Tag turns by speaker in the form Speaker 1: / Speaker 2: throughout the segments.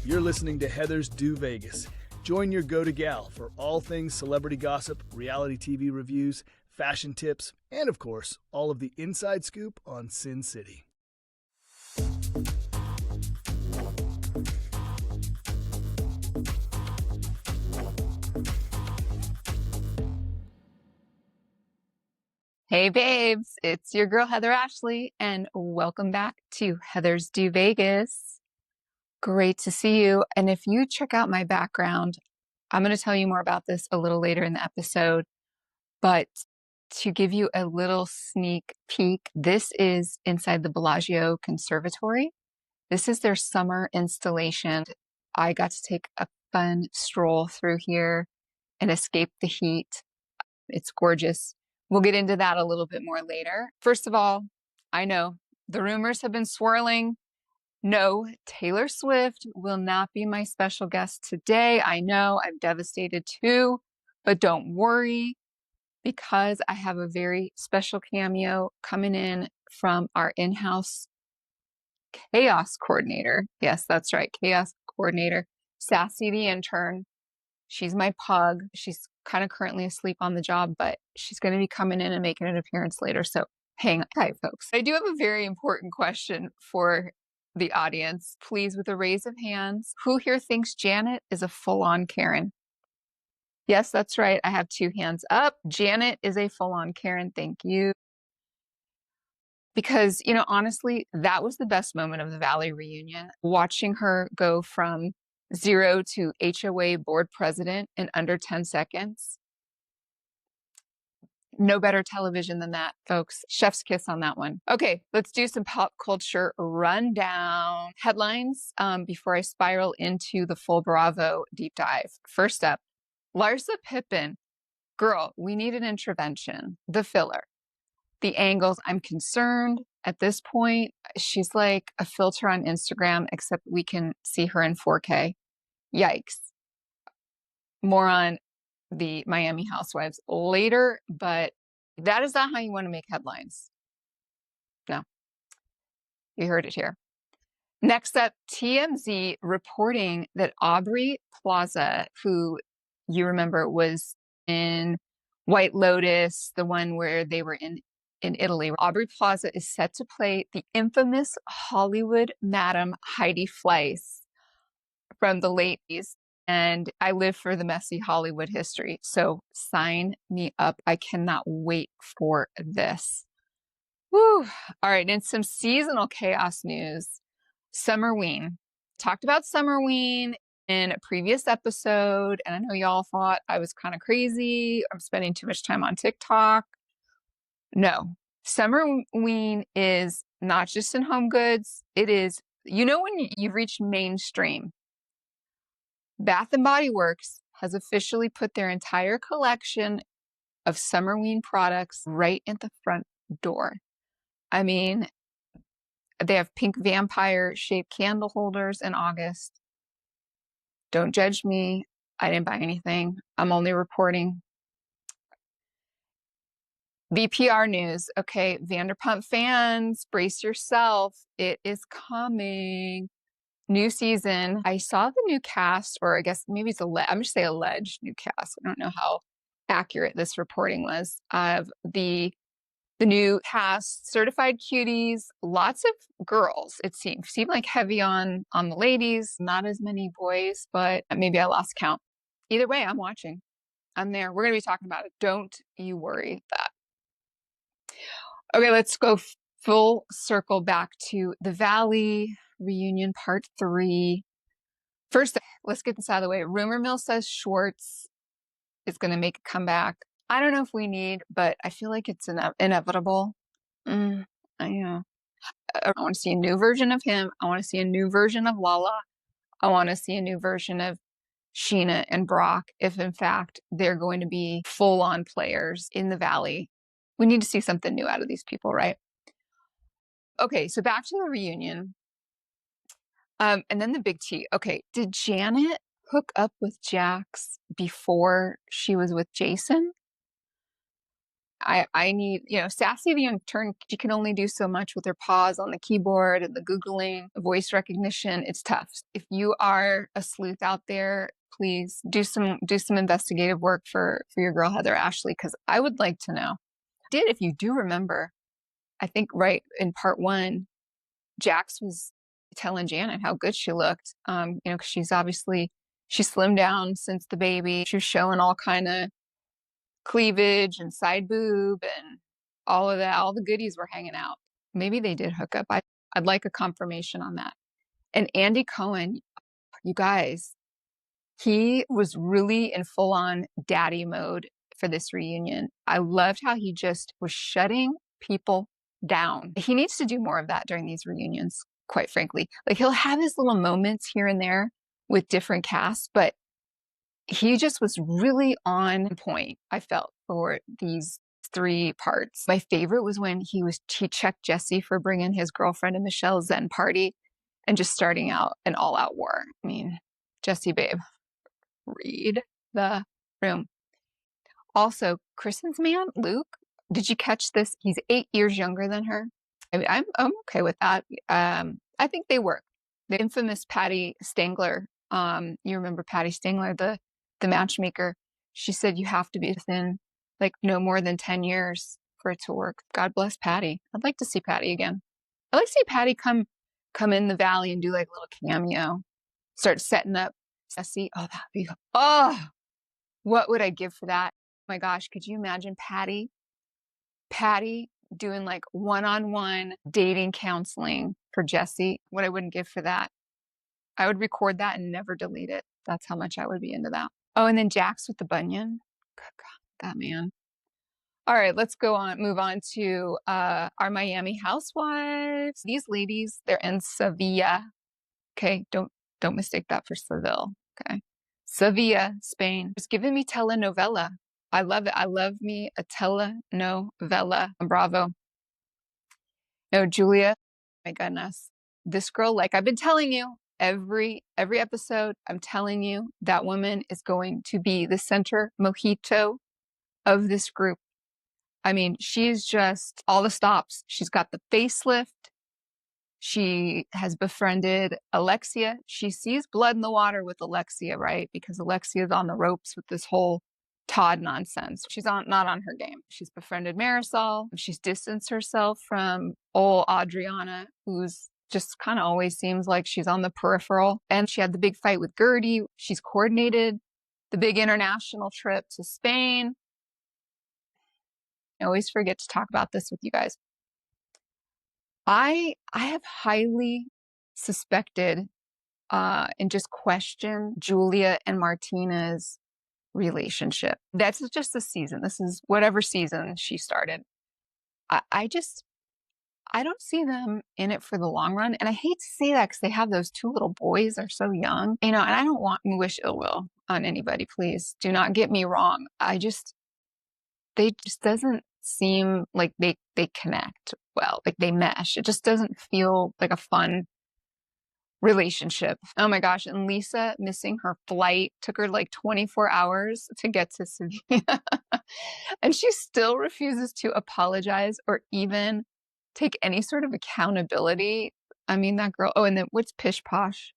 Speaker 1: You're listening to Heather's Do Vegas. Join your go-to gal for all things celebrity gossip, reality TV reviews, fashion tips, and of course, all of the inside scoop on Sin City.
Speaker 2: Hey babes, it's your girl Heather Ashley, and welcome back to Heather's Do Vegas. Great to see you. And if you check out my background, I'm going to tell you more about this a little later in the episode, but to give you a little sneak peek, this is inside the Bellagio Conservatory. This is their summer installation. I got to take a fun stroll through here and escape the heat. It's gorgeous. We'll get into that a little bit more later. First of all, I know the rumors have been swirling. No, Taylor Swift will not be my special guest today. I know I'm devastated too, but don't worry because I have a very special cameo coming in from our in-house chaos coordinator. Yes, that's right. Chaos coordinator, Sassy the intern. She's my pug. She's kind of currently asleep on the job, but she's going to be coming in and making an appearance later. So hang tight, folks. I do have a very important question for the audience. Please, with a raise of hands, who here thinks Janet is a full-on Karen? Yes, that's right. I have two hands up. Janet is a full-on Karen. Thank you. Because, honestly, that was the best moment of the Valley reunion. Watching her go from 0 to HOA board president in under 10 seconds. No better television than that, folks. Chef's kiss on that one. Okay, let's do some pop culture rundown. Headlines before I spiral into the full Bravo deep dive. First up, Larsa Pippen. Girl, we need an intervention. The filler. The angles, I'm concerned. At this point, she's like a filter on Instagram, except we can see her in 4K. Yikes. More on the Miami Housewives later, but that is not how you want to make headlines. No, you heard it here. Next up, TMZ reporting that Aubrey Plaza, who you remember was in White Lotus, the one where they were in Italy. Aubrey Plaza is set to play the infamous Hollywood Madam Heidi Fleiss from the late 80s. And I live for the messy Hollywood history. So sign me up. I cannot wait for this. Woo. All right. And some seasonal chaos news. Summerween. Talked about Summerween in a previous episode. And I know y'all thought I was kind of crazy. I'm spending too much time on TikTok. No. Summerween is not just in home goods. It is, when you've reached mainstream. Bath & Body Works has officially put their entire collection of Summerween products right at the front door. I mean, they have pink vampire-shaped candle holders in August. Don't judge me. I didn't buy anything. I'm only reporting. VPR news. Okay, Vanderpump fans, brace yourself. It is coming. New season. I saw the new cast, or I guess maybe it's I'm just say alleged new cast. I don't know how accurate this reporting was of the new cast, certified cuties, lots of girls. It seemed like heavy on the ladies, not as many boys, but maybe I lost count. Either way, I'm watching. I'm there. We're gonna be talking about it. Don't you worry that. Okay, let's go full circle back to the Valley reunion part 3. First, let's get this out of the way. Rumor mill says Schwartz is going to make a comeback. I don't know if we need, but I feel like it's inevitable. I want to see a new version of him. I want to see a new version of Lala. I want to see a new version of Sheena and Brock, if in fact they're going to be full-on players in the Valley. We need to see something new out of these people, right? Okay, so back to the reunion. And then the big T. Okay, did Janet hook up with Jax before she was with Jason? I need, Sassy the intern, she can only do so much with her paws on the keyboard and the Googling, voice recognition. It's tough. If you are a sleuth out there, please do some investigative work for your girl, Heather Ashley, because I would like to know. If you do remember, I think right in part 1, Jax was telling Janet how good she looked. Because she slimmed down since the baby. She was showing all kind of cleavage and side boob and all of that. All the goodies were hanging out. Maybe they did hook up. I'd like a confirmation on that. And Andy Cohen, you guys, he was really in full-on daddy mode for this reunion. I loved how he just was shutting people down. He needs to do more of that during these reunions, quite frankly. Like, he'll have his little moments here and there with different casts, but he just was really on point, I felt, for these 3 parts. My favorite was when he checked Jesse for bringing his girlfriend to Michelle's Zen party and just starting out an all-out war. I mean, Jesse, babe, read the room. Also, Kristen's man, Luke, did you catch this? He's 8 years younger than her. I mean, I'm okay with that. I think they work. The infamous Patty Stangler, you remember Patty Stangler, the matchmaker, she said you have to be within like no more than 10 years for it to work. God bless Patty. I'd like to see Patty again. I'd like to see Patty come in the valley and do like a little cameo, start setting up Jesse. Oh, that'd be, what would I give for that? Oh my gosh, could you imagine Patty doing like one-on-one dating counseling for Jesse? What I wouldn't give for that. I would record that and never delete it. That's how much I would be into that. Oh, and then Jax with the bunion. God, that man. All right, let's move on to our Miami Housewives. These ladies, they're in Sevilla. Okay, don't mistake that for Seville. Okay, Sevilla, Spain. It's giving me telenovela. I love it. I love me a telenovela. Bravo. No, Julia, my goodness. This girl, like I've been telling you, every episode, I'm telling you, that woman is going to be the center mojito of this group. I mean, she's just all the stops. She's got the facelift. She has befriended Alexia. She sees blood in the water with Alexia, right? Because Alexia's on the ropes with this whole Todd nonsense. She's not on her game. She's befriended Marisol. She's distanced herself from old Adriana, who's just kind of always seems like she's on the peripheral. And she had the big fight with Gertie. She's coordinated the big international trip to Spain. I always forget to talk about this with you guys. I have highly suspected and just questioned Julia and Martina's relationship. That's just the season. This is whatever season she started. I don't see them in it for the long run. And I hate to say that because they have those 2 little boys. They're so young, and I don't wish ill will on anybody. Please do not get me wrong. They just doesn't seem like they connect well, like they mesh. It just doesn't feel like a fun relationship. Oh my gosh. And Lisa missing her flight took her like 24 hours to get to Sevilla. And she still refuses to apologize or even take any sort of accountability. I mean, that girl. Oh, and then what's pish posh?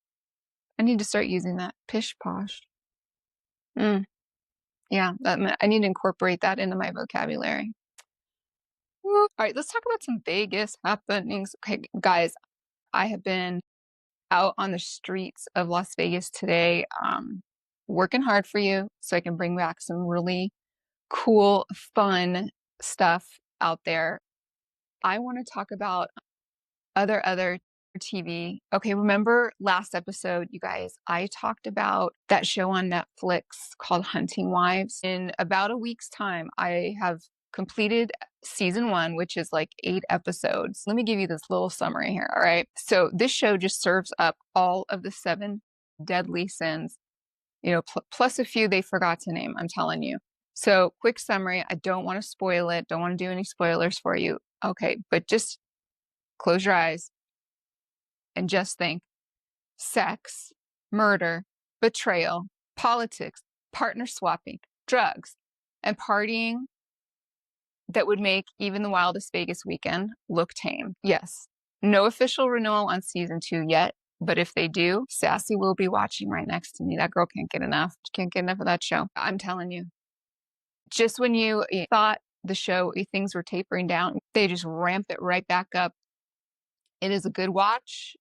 Speaker 2: I need to start using that. Pish posh. Yeah, I need to incorporate that into my vocabulary. All right, let's talk about some Vegas happenings. Okay, guys, I have been out on the streets of Las Vegas today, working hard for you so I can bring back some really cool, fun stuff out there. I want to talk about other TV. Okay, remember last episode, you guys, I talked about that show on Netflix called Hunting Wives. In about a week's time, I have completed season 1, which is like 8 episodes. Let me give you this little summary here. All right. So this show just serves up all of the 7 deadly sins, plus a few they forgot to name. I'm telling you. So quick summary. I don't want to spoil it. Don't want to do any spoilers for you. Okay. But just close your eyes and just think: sex, murder, betrayal, politics, partner swapping, drugs, and partying that would make even the wildest Vegas weekend look tame. Yes, no official renewal on season 2 yet, but if they do, Sassy will be watching right next to me. That girl can't get enough. She can't get enough of that show. I'm telling you. Just when you thought the show, things were tapering down, they just ramp it right back up. It is a good watch.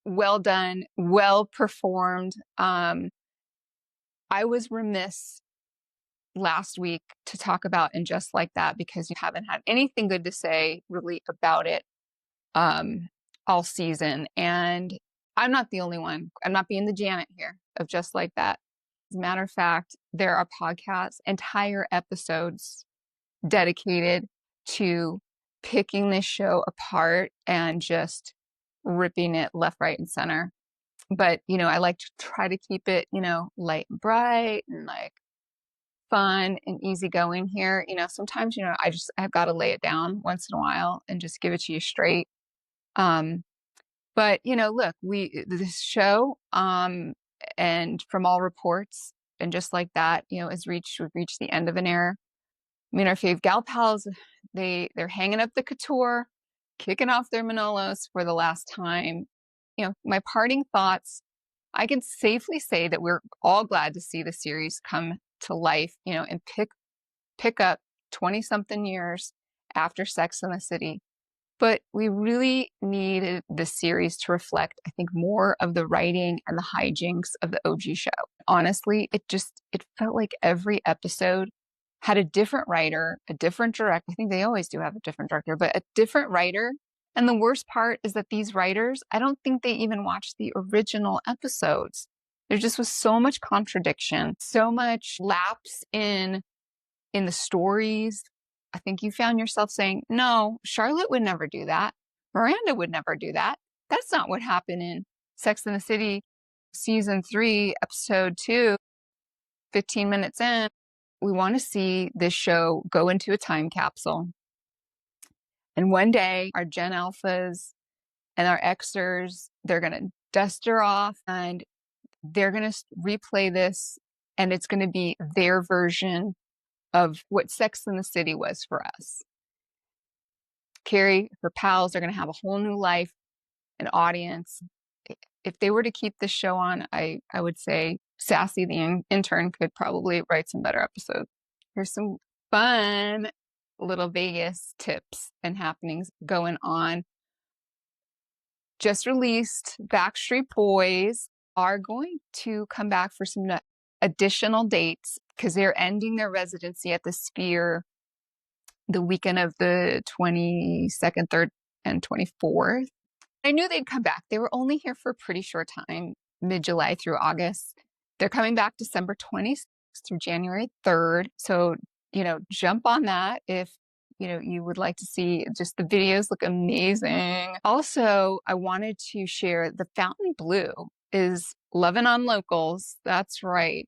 Speaker 2: Well done, well performed. I was remiss last week to talk about And Just Like That because you haven't had anything good to say really about it all season. And I'm not the only one. I'm not being the Janet here of Just Like That. As a matter of fact, there are podcasts, entire episodes dedicated to picking this show apart and just ripping it left, right, and center. But, I like to try to keep it, light and bright and like fun and easygoing here. Sometimes, I've got to lay it down once in a while and just give it to you straight. But, look, this show, and from all reports, And Just Like That, we've reached the end of an era. I mean, our fave gal pals, they're hanging up the couture, kicking off their Manolos for the last time. My parting thoughts, I can safely say that we're all glad to see the series come to life, and pick up 20-something years after Sex and the City. But we really needed this series to reflect, I think, more of the writing and the hijinks of the OG show. Honestly, it felt like every episode had a different writer, a different director. I think they always do have a different director, but a different writer. And the worst part is that these writers, I don't think they even watched the original episodes. There just was so much contradiction, so much lapse in the stories. I think you found yourself saying, no, Charlotte would never do that. Miranda would never do that. That's not what happened in Sex and the City season 3, episode 2, 15 minutes in. We want to see this show go into a time capsule. And one day, our Gen Alphas and our Xers, they're going to dust her off and they're going to replay this. And it's going to be their version of what Sex and the City was for us. Carrie, her pals are going to have a whole new life, an audience. If they were to keep this show on, I would say Sassy, the intern, could probably write some better episodes. Here's some fun little Vegas tips and happenings going on. Just released, Backstreet Boys are going to come back for some additional dates because they're ending their residency at the Sphere the weekend of the 22nd, 3rd, and 24th. I knew they'd come back. They were only here for a pretty short time, mid-July through August. They're coming back December 26th through January 3rd. So, jump on that if, you would like to see. Just the videos look amazing. Also, I wanted to share the Fontainebleau is loving on locals. That's right.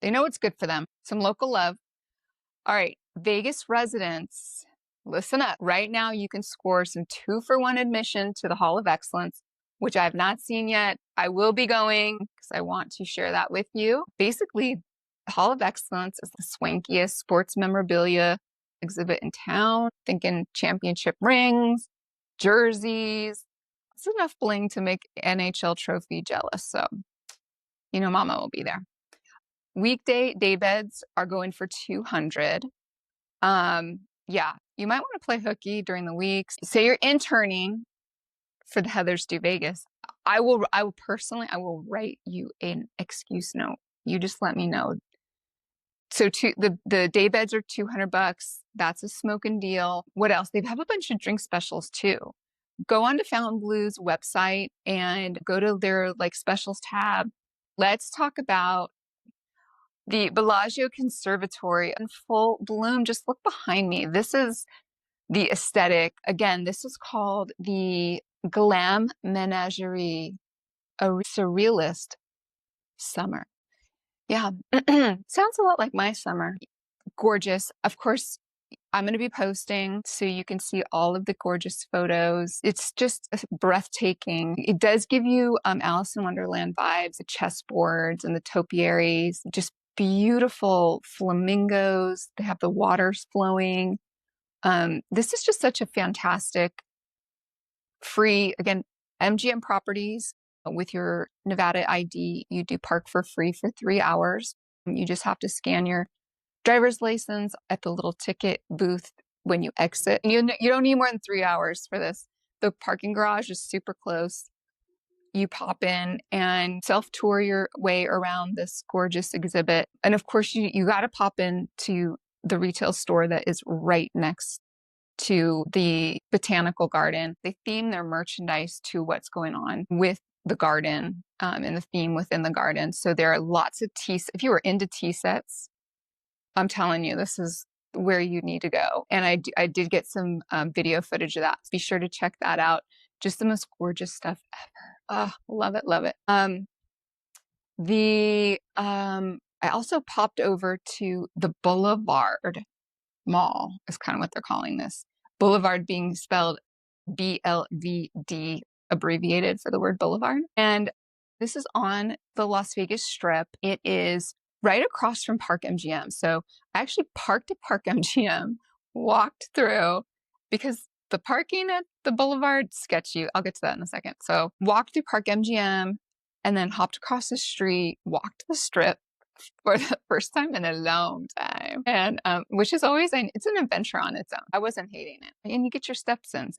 Speaker 2: They know it's good for them. Some local love. All right, Vegas residents, listen up. Right now, you can score some 2-for-1 admission to the Hall of Excellence, which I have not seen yet. I will be going because I want to share that with you. Basically, the Hall of Excellence is the swankiest sports memorabilia exhibit in town. Thinking championship rings, jerseys. It's enough bling to make NHL trophy jealous. So, Mama will be there. Weekday day beds are going for $200. Yeah, you might want to play hooky during the weeks. Say you're interning for the Heathers Do Vegas. I will personally write you an excuse note. You just let me know. So the day beds are $200. That's a smoking deal. What else? They have a bunch of drink specials too. Go on to Fontainebleau's website and go to their specials tab. Let's talk about the Bellagio Conservatory in full bloom. Just look behind me. This is the aesthetic. Again, this is called the Glam Menagerie, a surrealist summer. Yeah, sounds a lot like my summer. Gorgeous. Of course, I'm going to be posting so you can see all of the gorgeous photos. It's just breathtaking. It does give you Alice in Wonderland vibes, the chessboards and the topiaries, just beautiful flamingos. They have the waters flowing. This is just such a fantastic free, again, MGM properties. With your Nevada ID, you do park for free for 3 hours. You just have to scan your driver's license at the little ticket booth when you exit. You don't need more than 3 hours for this. The parking garage is super close. You pop in and self-tour your way around this gorgeous exhibit. And of course, you got to pop into the retail store that is right next to the botanical garden. They theme their merchandise to what's going on with the garden and the theme within the garden. So there are lots of tea. If you were into tea sets, I'm telling you, this is where you need to go. And I did get some video footage of that. Be sure to check that out. Just the most gorgeous stuff ever. Oh, love it, love it. I also popped over to the Boulevard Mall, is kind of what they're calling this. Boulevard being spelled BLVD, abbreviated for the word boulevard. And this is on the Las Vegas Strip. It is right across from Park MGM. So I actually parked at Park MGM, walked through, because the parking at the Boulevard, sketchy. I'll get to that in a second. So walked through Park MGM and then hopped across the street, walked the Strip for the first time in a long time. And which is always, it's an adventure on its own. I wasn't hating it. And you get your steps in. So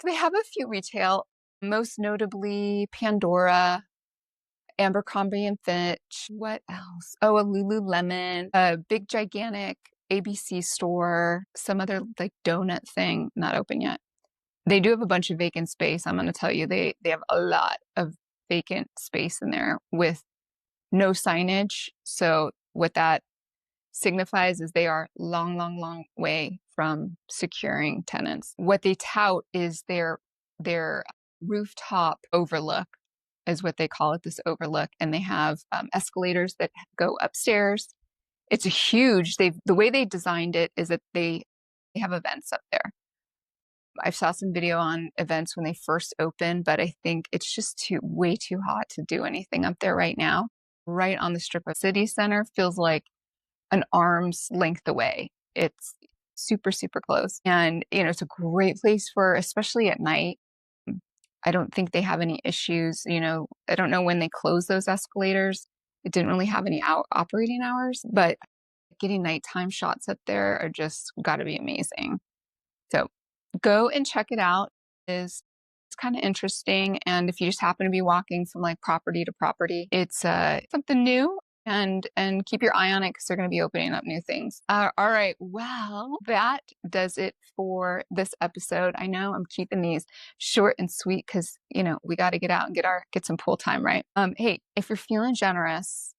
Speaker 2: they have a few retail, most notably Pandora, Abercrombie and Fitch. What else? Oh, a Lululemon, a big gigantic ABC store, some other like donut thing, not open yet. They do have a bunch of vacant space. I'm going to tell you, they have a lot of vacant space in there with no signage. So what that signifies is they are long way from securing tenants. What they tout is their rooftop overlook, is what they call it, this overlook. And they have escalators that go upstairs. It's a huge, the way they designed it is that they have events up there. I saw some video on events when they first opened, but I think it's just way too hot to do anything up there right now. Right on the Strip of City Center, feels like an arm's length away. It's super close. And, it's a great place for, especially at night. I don't think they have any issues. I don't know when they close those escalators. It didn't really have any operating hours, but getting nighttime shots up there are just got to be amazing. So go and check it out. It's kind of interesting. And if you just happen to be walking from like property to property, it's something new. And keep your eye on it because they're going to be opening up new things. All right. Well, that does it for this episode. I know I'm keeping these short and sweet because, we got to get out and get some pool time, right? Hey, if you're feeling generous,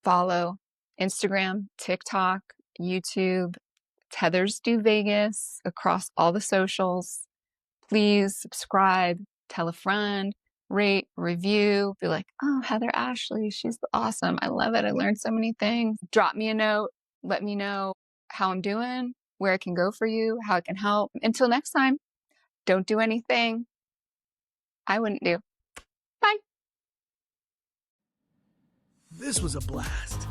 Speaker 2: follow Instagram, TikTok, YouTube, Heather's Deux Vegas across all the socials. Please subscribe, tell a friend, rate, review, be like, oh, Heather Ashley, she's awesome. I love it. I learned so many things. Drop me a note. Let me know how I'm doing, where I can go for you, how I can help. Until next time, don't do anything I wouldn't do. Bye.
Speaker 1: This was a blast.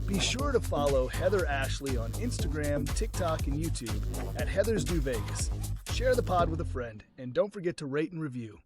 Speaker 1: Be sure to follow Heather Ashley on Instagram, TikTok, and YouTube at Heather's Deux Vegas. Share the pod with a friend, and don't forget to rate and review.